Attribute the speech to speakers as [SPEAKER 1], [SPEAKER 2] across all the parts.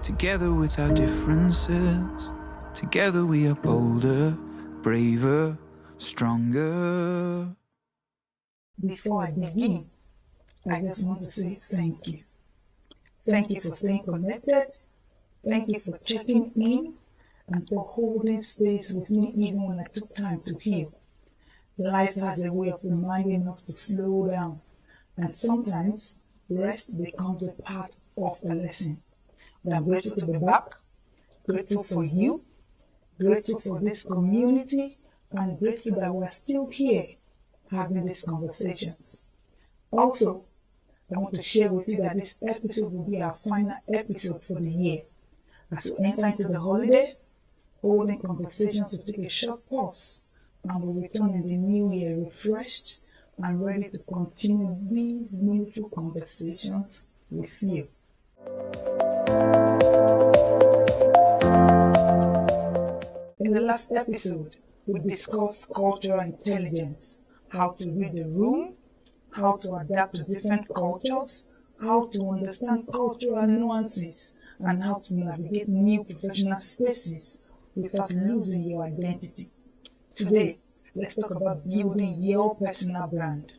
[SPEAKER 1] Together with our differences, together we are bolder, braver, stronger.
[SPEAKER 2] Before I begin, I just want to say thank you. Thank you for staying connected. Thank you for checking in and for holding space with me even when I took time to heal. Life has a way of reminding us to slow down, and sometimes rest becomes a part of a lesson. But I'm grateful to be back, grateful for you, grateful for this community, and grateful that we're still here having these conversations. Also, I want to share with you that this episode will be our final episode for the year. As we enter into the holiday, holding conversations will take a short pause and we'll return in the new year refreshed and ready to continue these meaningful conversations with you. In the last episode, we discussed cultural intelligence, how to read the room, how to adapt to different cultures, how to understand cultural nuances, and how to navigate new professional spaces without losing your identity. Today, let's talk about building your personal brand.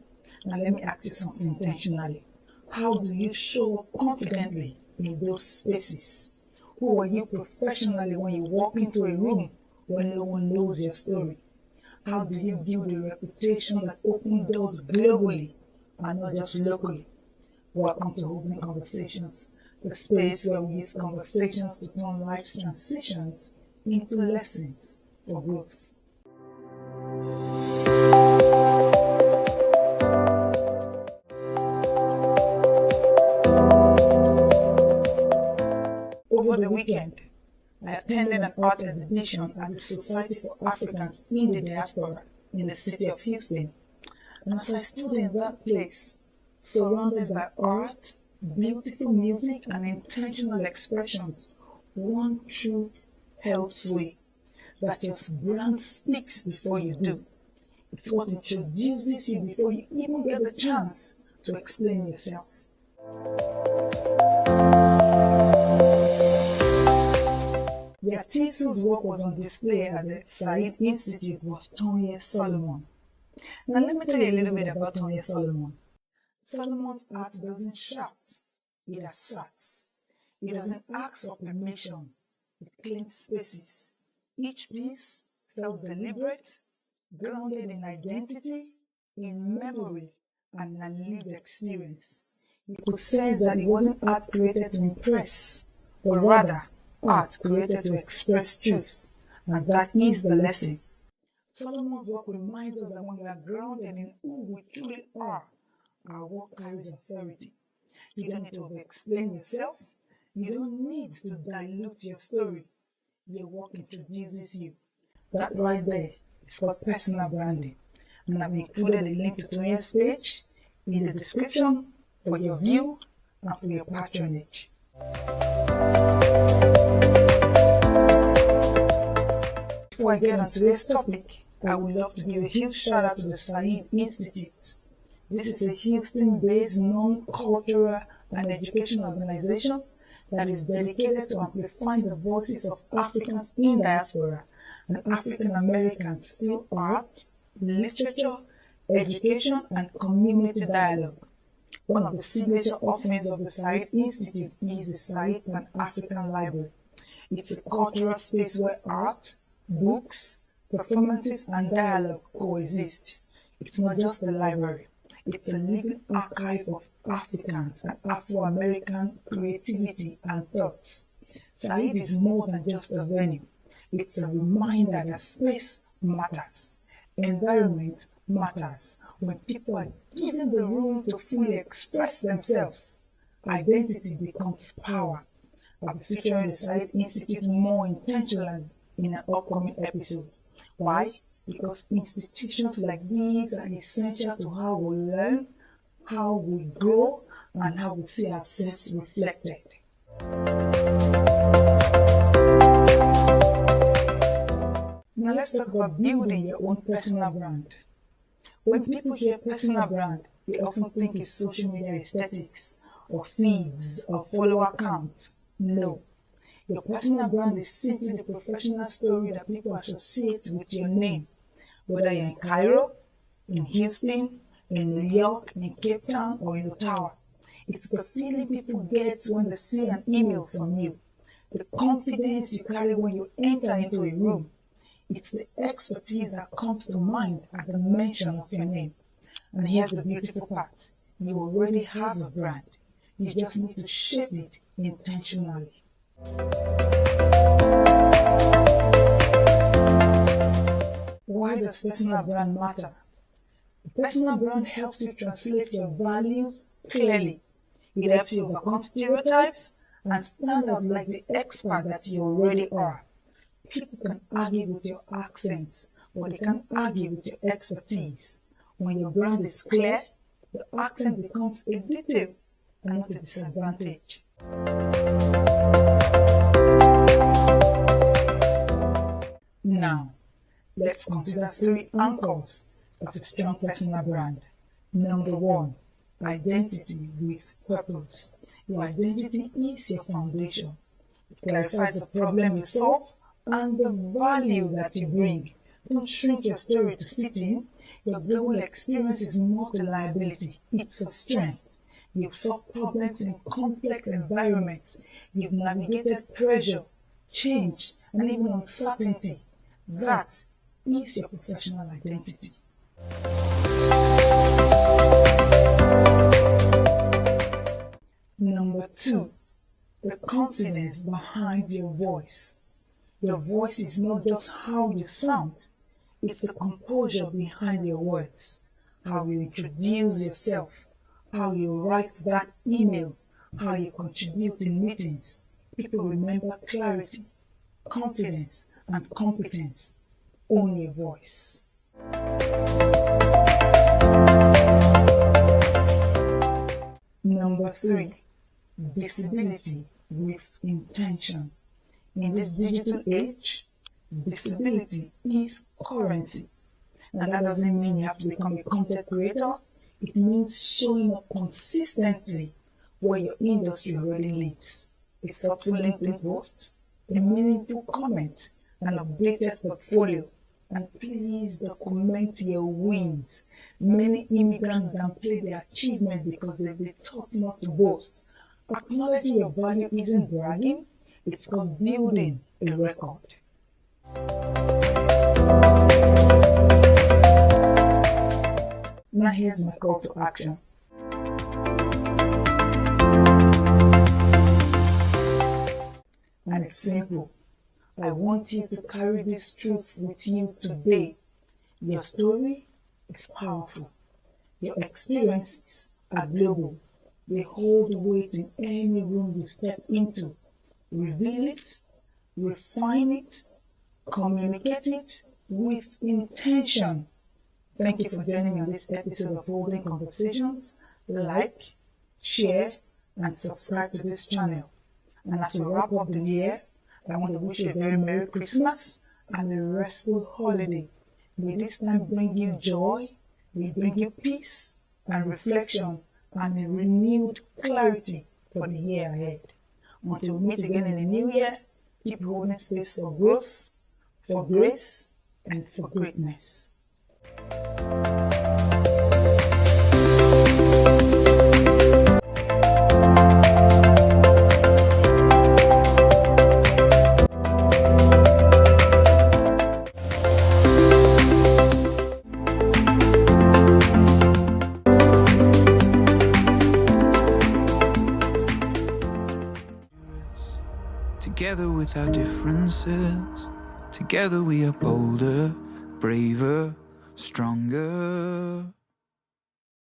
[SPEAKER 2] Now let me ask you something intentionally. How do you show up confidently in those spaces? Who are you professionally when you walk into a room when no one knows your story? How do you build a reputation that opens doors globally and not just locally? Welcome to Holding Conversations, the space where we use conversations to turn life's transitions into lessons for growth. Over the weekend, I attended an art exhibition at the Society for Africans in the Diaspora in the city of Houston. And as I stood in that place, surrounded by art, beautiful music, and intentional expressions, one truth held sway, that your brand speaks before you do. It's what introduces you before you even get the chance to explain yourself. The artist whose work was on display at the Said Institute was Tonye Solomon. Now let me tell you a little bit about Tonye Solomon. Solomon's art doesn't shout, it asserts. It doesn't ask for permission, it claims spaces. Each piece felt deliberate, grounded in identity, in memory, and a lived experience. You could sense that it wasn't art created to impress, but rather art created to express truth, and that is the lesson. Solomon's work reminds us that when we are grounded in who we truly are, our work carries authority. You don't need to explain yourself. You don't need to dilute your story. Your work introduces you. That right there is called personal branding. And I've included a link to Tonye's page in the description for your view and for your patronage. Before I get on today's topic, I would love to give a huge shout out to the Said Institute. This is a Houston-based non-cultural and educational organization that is dedicated to amplifying the voices of Africans in diaspora and African Americans through art, literature, education, and community dialogue. One of the signature offerings of the Said Institute is the Said Pan-African Library. It's a cultural space where art, books, performances, and dialogue coexist. It's not just a library. It's a living archive of Africans and Afro-American creativity and thoughts. Said is more than just a venue. It's a reminder that space matters. Environment matters. When people are given the room to fully express themselves, identity becomes power. I'll be featuring the Said Institute more intentionally in an upcoming episode. Why? Because institutions like these are essential to how we learn, how we grow, and how we see ourselves reflected. Now let's talk about building your own personal brand. When people hear personal brand, they often think it's social media aesthetics, or feeds, or follower counts. No. Your personal brand is simply the professional story that people associate with your name, whether you're in Cairo, in Houston, in New York, in Cape Town, or in Ottawa. It's the feeling people get when they see an email from you, the confidence you carry when you enter into a room. It's the expertise that comes to mind at the mention of your name. And here's the beautiful part. You already have a brand. You just need to shape it intentionally. Why does personal brand matter? Personal brand helps you translate your values clearly. It helps you overcome stereotypes and stand out like the expert that you already are. People can argue with your accent, but they can't argue with your expertise. When your brand is clear, the accent becomes a detail and not a disadvantage. Now, let's consider 3 anchors of a strong personal brand. Number 1, identity with purpose. Your identity is your foundation. It clarifies the problem you solve and the value that you bring. Don't shrink your story to fit in. Your global experience is not a liability, it's a strength. You've solved problems in complex environments. You've navigated pressure, change, and even uncertainty. That is your professional identity. Number 2, the confidence behind your voice. Your voice is not just how you sound, it's the composure behind your words, how you introduce yourself, how you write that email, how you contribute in meetings. People remember clarity, confidence, and competence. Own your voice. Number 3, visibility with intention. In this digital age, visibility is currency. And that doesn't mean you have to become a content creator. It means showing up consistently where your industry already lives. A thoughtful LinkedIn post, a meaningful comment, an updated portfolio, and please document your wins. Many immigrants downplay their achievement because they've been taught not to boast. Acknowledging your value isn't bragging, it's called building a record. Now here's my call to action. And it's simple. I want you to carry this truth with you today. Your story is powerful. Your experiences are global. They hold weight in any room you step into. Reveal it, refine it, communicate it with intention. Thank you for joining me on this episode of Holding Conversations. Like, share, and subscribe to this channel. And as we wrap up the new year, I want to wish you a very Merry Christmas and a restful holiday. May this time bring you joy, may it bring you peace and reflection and a renewed clarity for the year ahead. Until we meet again in the new year, keep holding space for growth, for grace, and for greatness.
[SPEAKER 1] Together with our differences, together we are bolder, braver, stronger.